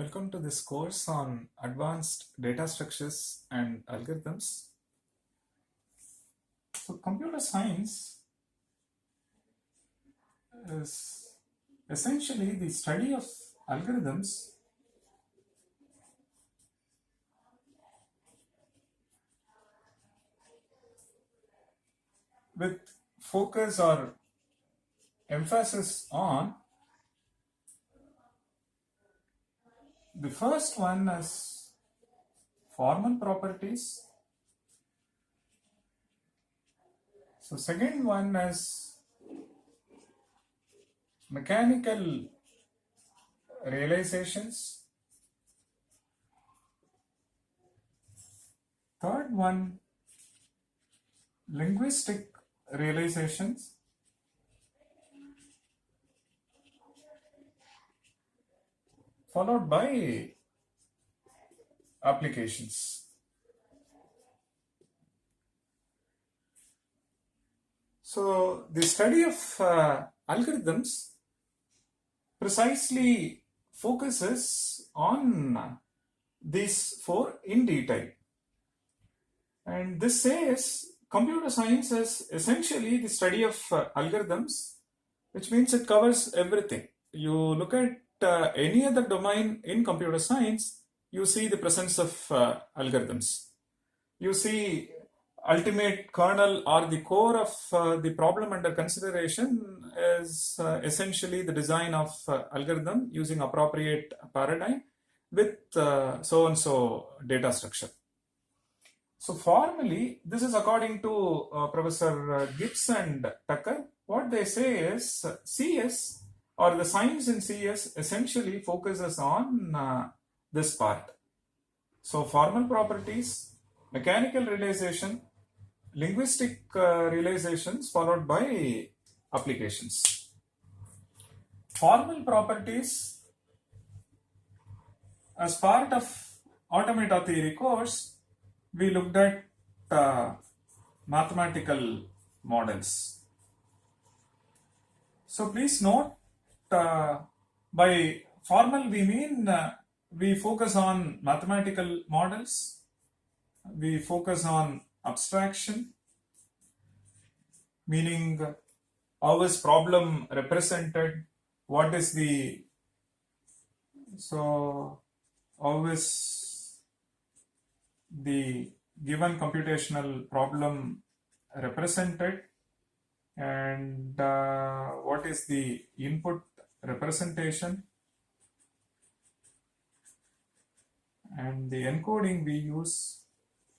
Welcome to this course on advanced data structures and algorithms. So, computer science is essentially the study of algorithms with focus or emphasis on the first one is formal properties. So, second one is mechanical realizations. Third one, linguistic realizations. Followed by applications. So, the study of algorithms precisely focuses on these four in detail. And this says computer science is essentially the study of algorithms, which means it covers everything. You look at any other domain in computer science, you see the presence of algorithms. You see ultimate kernel or the core of the problem under consideration is essentially the design of algorithm using appropriate paradigm with so and so data structure. So formally, this is according to Professor Gibbs and Tucker. What they say is CS or the science in CS essentially focuses on this part. So formal properties, mechanical realization, linguistic realizations followed by applications. Formal properties, as part of automata theory course, we looked at mathematical models. So please note, by formal we mean we focus on mathematical models, we focus on abstraction, meaning how is problem represented, what is the, so how is the given computational problem represented, and what is the input representation, and the encoding we use.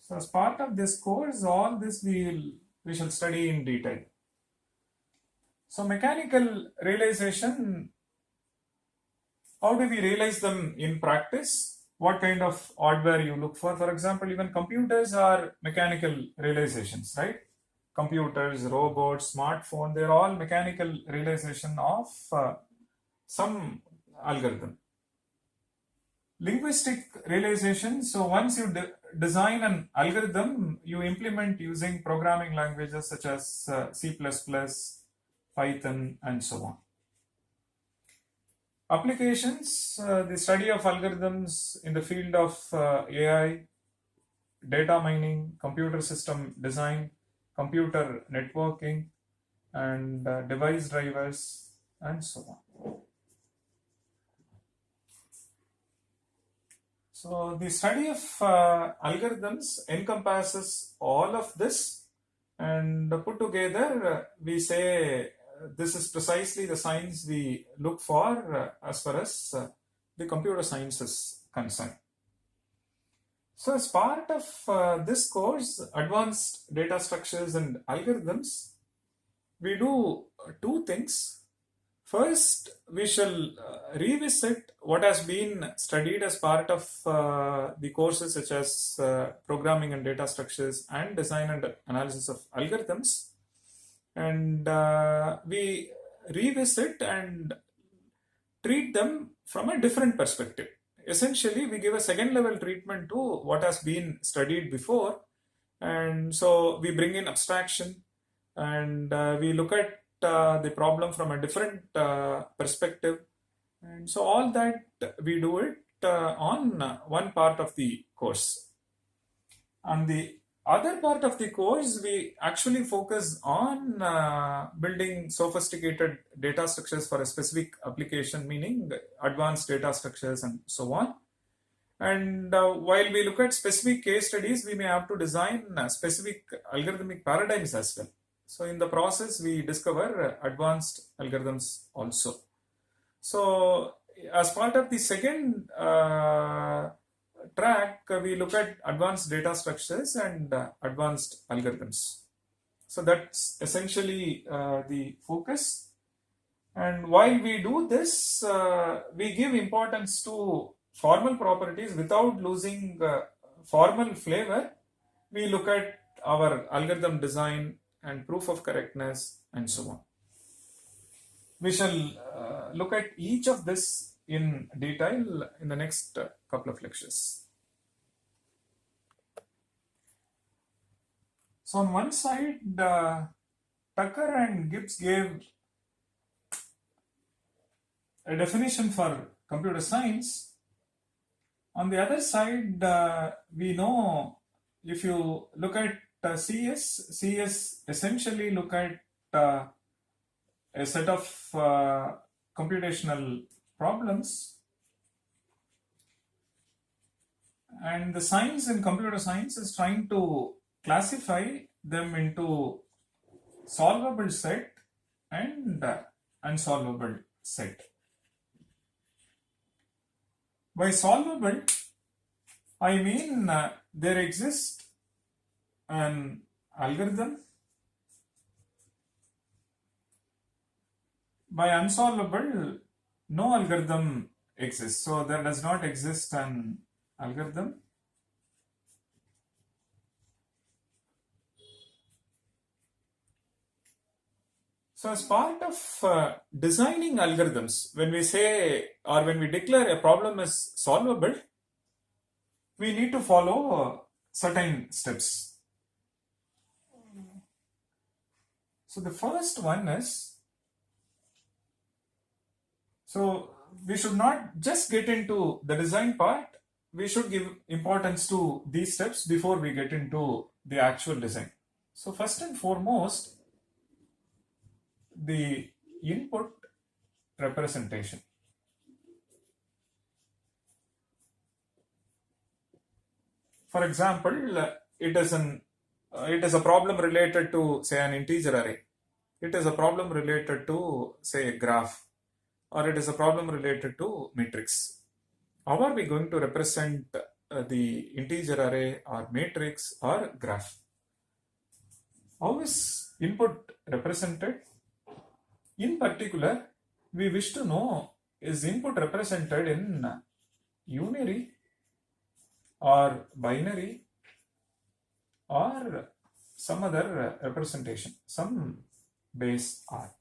So as part of this course, all this we shall study in detail. So mechanical realization, how do we realize them in practice? What kind of hardware you look for? For example, even computers are mechanical realizations, right? Computers, robots, smartphone, they're all mechanical realization of some algorithm. Linguistic realization, so once you design an algorithm, you implement using programming languages such as C++, Python, and so on. Applications, the study of algorithms in the field of AI, data mining, computer system design, computer networking, and device drivers, and so on. So the study of algorithms encompasses all of this, and put together we say this is precisely the science we look for as far as the computer science is concerned. So as part of this course, advanced data structures and algorithms, we do two things. First, we shall revisit what has been studied as part of the courses such as programming and data structures and design and analysis of algorithms. And we revisit and treat them from a different perspective. Essentially, we give a second level treatment to what has been studied before. And so we bring in abstraction and we look at the problem from a different perspective. And so all that we do it on one part of the course. On the other part of the course, we actually focus on building sophisticated data structures for a specific application, meaning advanced data structures and so on. And while we look at specific case studies, we may have to design specific algorithmic paradigms as well. So in the process, we discover advanced algorithms also. So as part of the second track, we look at advanced data structures and advanced algorithms. So that's essentially the focus. And while we do this, we give importance to formal properties without losing formal flavor. We look at our algorithm design and proof of correctness and so on. We shall look at each of this in detail in the next couple of lectures. So on one side, Tucker and Gibbs gave a definition for computer science. On the other side, we know if you look at CS essentially look at a set of computational problems, and the science in computer science is trying to classify them into solvable set and unsolvable set. By solvable, I mean there exists an algorithm. By unsolvable, no algorithm exists. So there does not exist an algorithm. So as part of designing algorithms, when we say or when we declare a problem as solvable, we need to follow certain steps. So the first one is, so we should not just get into the design part, we should give importance to these steps before we get into the actual design. So first and foremost, the input representation. For example, it is a problem related to, say, an integer array. It is a problem related to, say, a graph, or it is a problem related to matrix. How are we going to represent the integer array or matrix or graph? How is input represented? In particular, we wish to know, is input represented in unary or binary or some other representation, some base R.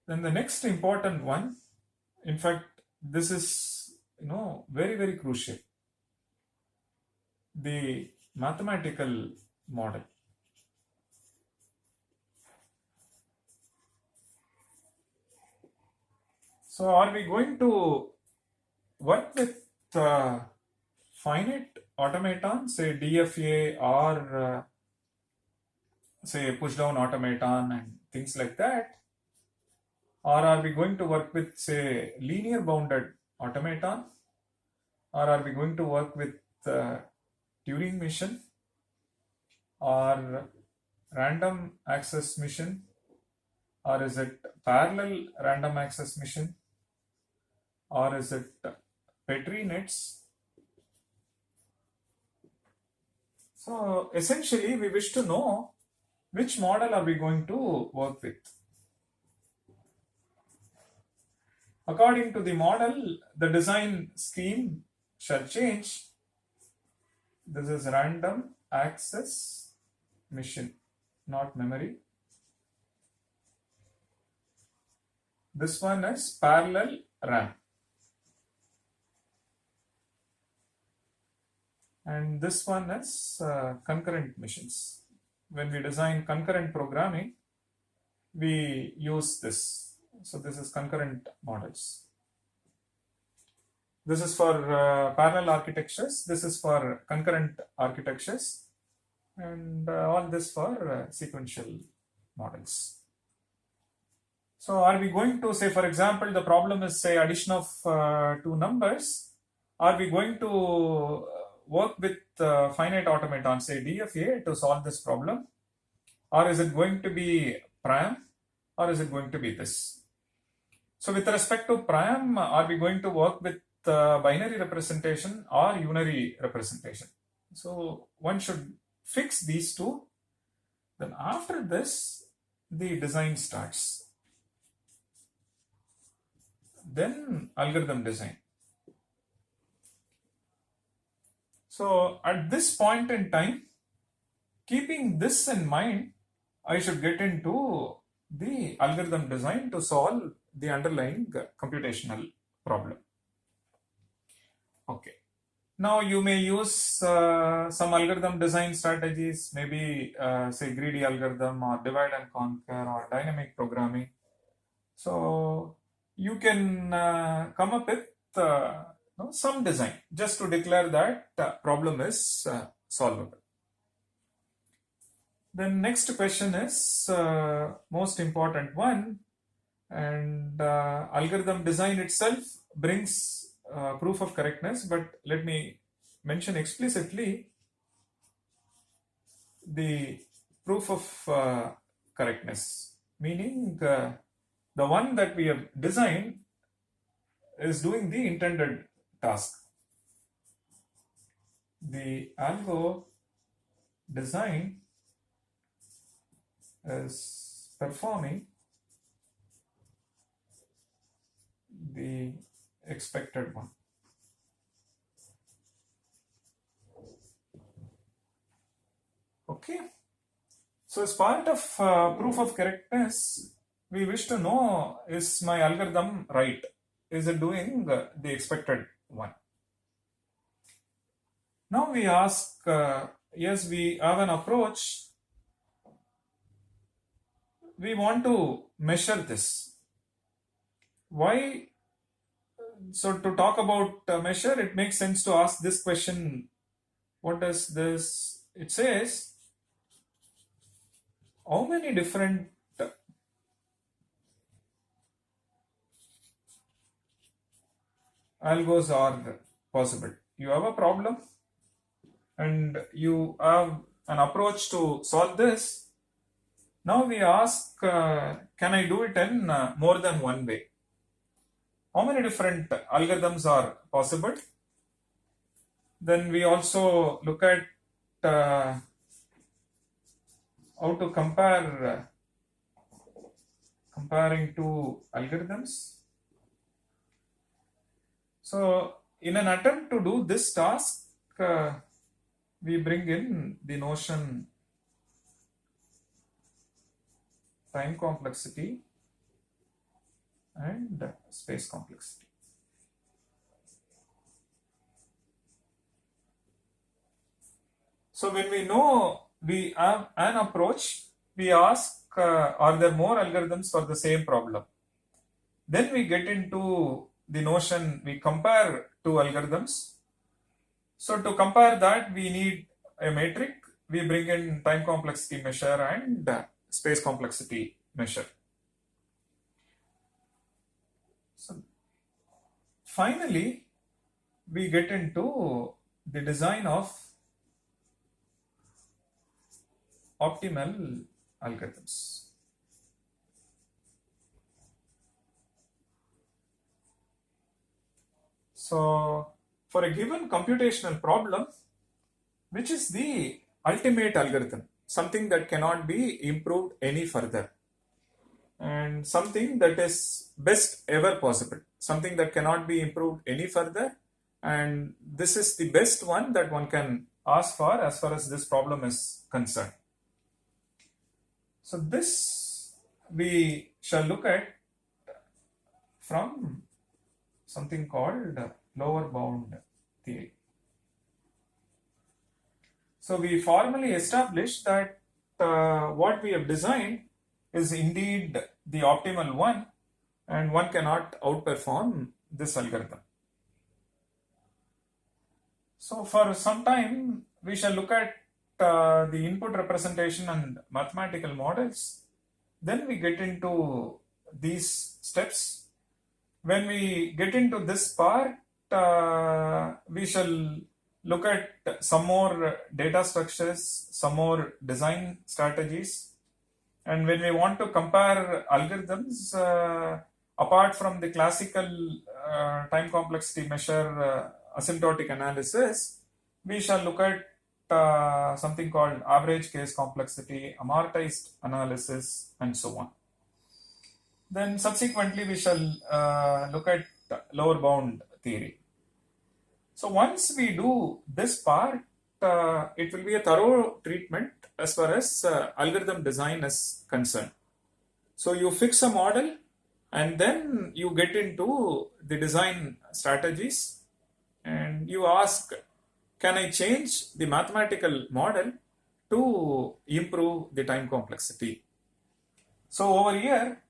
Then the next important one, in fact, this is very, very crucial, the mathematical model. So are we going to work with finite automaton, say DFA, or say push down automaton and things like that? Or are we going to work with, say, linear bounded automaton? Or are we going to work with Turing machine or random access machine? Or is it parallel random access machine? Or is it Petri nets? So essentially, we wish to know which model are we going to work with. According to the model, the design scheme shall change. This is random access machine, not memory. This one is parallel RAM. And this one is concurrent machines. When we design concurrent programming, we use this. So this is concurrent models. This is for parallel architectures. This is for concurrent architectures, and all this for sequential models. So are we going to say, for example, the problem is say addition of two numbers. Are we going to work with finite automaton, say DFA, to solve this problem? Or is it going to be Priam? Or is it going to be this? So with respect to Priam, are we going to work with binary representation or unary representation? So one should fix these two. Then after this, the design starts. Then algorithm design. So at this point in time, keeping this in mind, I should get into the algorithm design to solve the underlying computational problem. Okay. Now you may use some algorithm design strategies, maybe say greedy algorithm or divide and conquer or dynamic programming. So you can come up with some design just to declare that problem is solvable. The next question is most important one, and algorithm design itself brings proof of correctness, but let me mention explicitly the proof of correctness, meaning the one that we have designed is doing the intended task. The algo design is performing the expected one. Okay. So as part of proof of correctness, we wish to know, is my algorithm right? Is it doing the expected one? Now we ask, yes, we have an approach. We want to measure this. Why? So to talk about measure, it makes sense to ask this question. What does this? It says, how many different algos are possible? You have a problem and you have an approach to solve this. Now we ask, can I do it in more than one way? How many different algorithms are possible? Then we also look at how to compare comparing two algorithms. So in an attempt to do this task, we bring in the notion time complexity and space complexity. So when we know we have an approach, we ask, are there more algorithms for the same problem? Then we get into the notion, we compare two algorithms. So to compare that, we need a metric. We bring in time complexity measure and space complexity measure. So finally, we get into the design of optimal algorithms. So for a given computational problem, which is the ultimate algorithm, something that cannot be improved any further, and something that is best ever possible, something that cannot be improved any further, and this is the best one that one can ask for as far as this problem is concerned. So this we shall look at from something called lower bound theory. So we formally established that what we have designed is indeed the optimal one, and one cannot outperform this algorithm. So for some time, we shall look at the input representation and mathematical models. Then we get into these steps. When we get into this part, we shall look at some more data structures, some more design strategies. And when we want to compare algorithms, apart from the classical time complexity measure asymptotic analysis, we shall look at something called average case complexity, amortized analysis, and so on. Then subsequently, we shall look at lower bound theory. So once we do this part, it will be a thorough treatment as far as algorithm design is concerned. So you fix a model and then you get into the design strategies and you ask, can I change the mathematical model to improve the time complexity? So over here,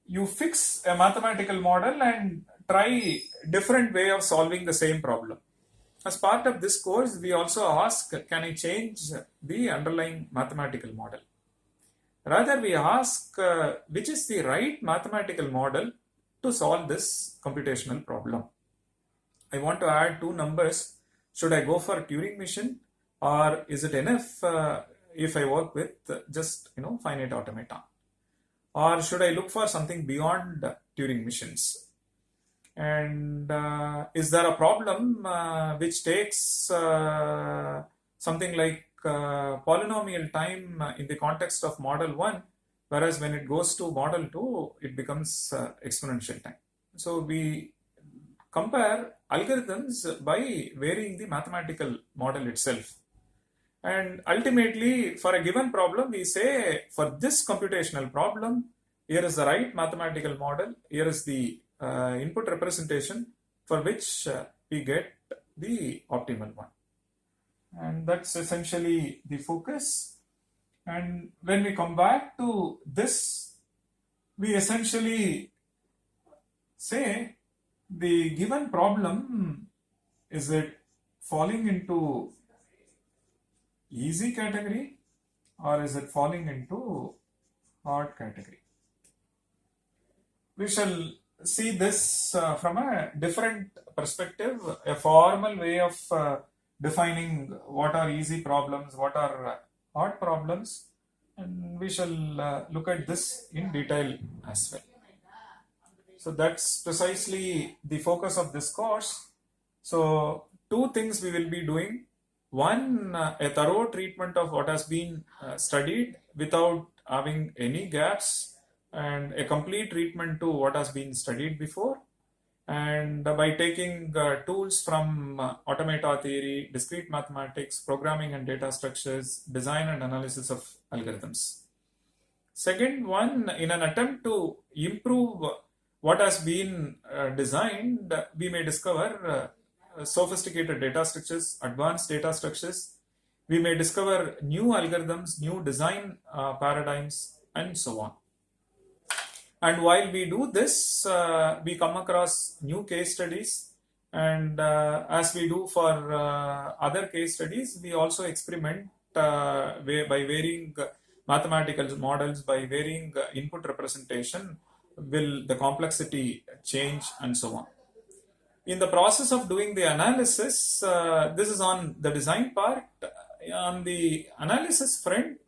you fix a mathematical model and try different way of solving the same problem. As part of this course, we also ask, can I change the underlying mathematical model? Rather, we ask, which is the right mathematical model to solve this computational problem? I want to add two numbers. Should I go for Turing machine, or is it enough if I work with just finite automata? Or should I look for something beyond Turing machines? And is there a problem which takes something like polynomial time in the context of model 1, whereas when it goes to model 2, it becomes exponential time? So we compare algorithms by varying the mathematical model itself. And ultimately, for a given problem, we say, for this computational problem, here is the right mathematical model, here is the input representation for which we get the optimal one. And that's essentially the focus. And when we come back to this, we essentially say the given problem, is it falling into easy category or is it falling into hard category? We shall see this from a different perspective, a formal way of defining what are easy problems, what are hard problems, and we shall look at this in detail as well. So that's precisely the focus of this course. So two things we will be doing. One, a thorough treatment of what has been studied without having any gaps, and a complete treatment to what has been studied before, and by taking tools from automata theory, discrete mathematics, programming and data structures, design and analysis of algorithms. Second one, in an attempt to improve what has been designed, we may discover sophisticated data structures, advanced data structures. We may discover new algorithms, new design paradigms, and so on. And while we do this, we come across new case studies. And as we do for other case studies, we also experiment by varying mathematical models, by varying input representation, will the complexity change, and so on. In the process of doing the analysis, this is on the design part. On the analysis front,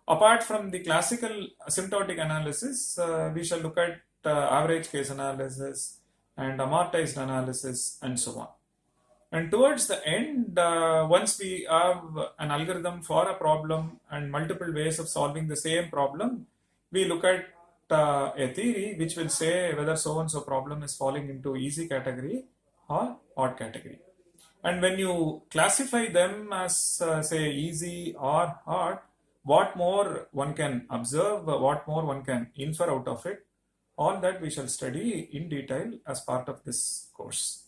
apart from the classical asymptotic analysis, we shall look at average case analysis and amortized analysis, and so on. And towards the end, once we have an algorithm for a problem and multiple ways of solving the same problem, we look at a theory which will say whether so-and-so problem is falling into easy category or hard category. And when you classify them as say easy or hard, what more one can observe, what more one can infer out of it, all that we shall study in detail as part of this course.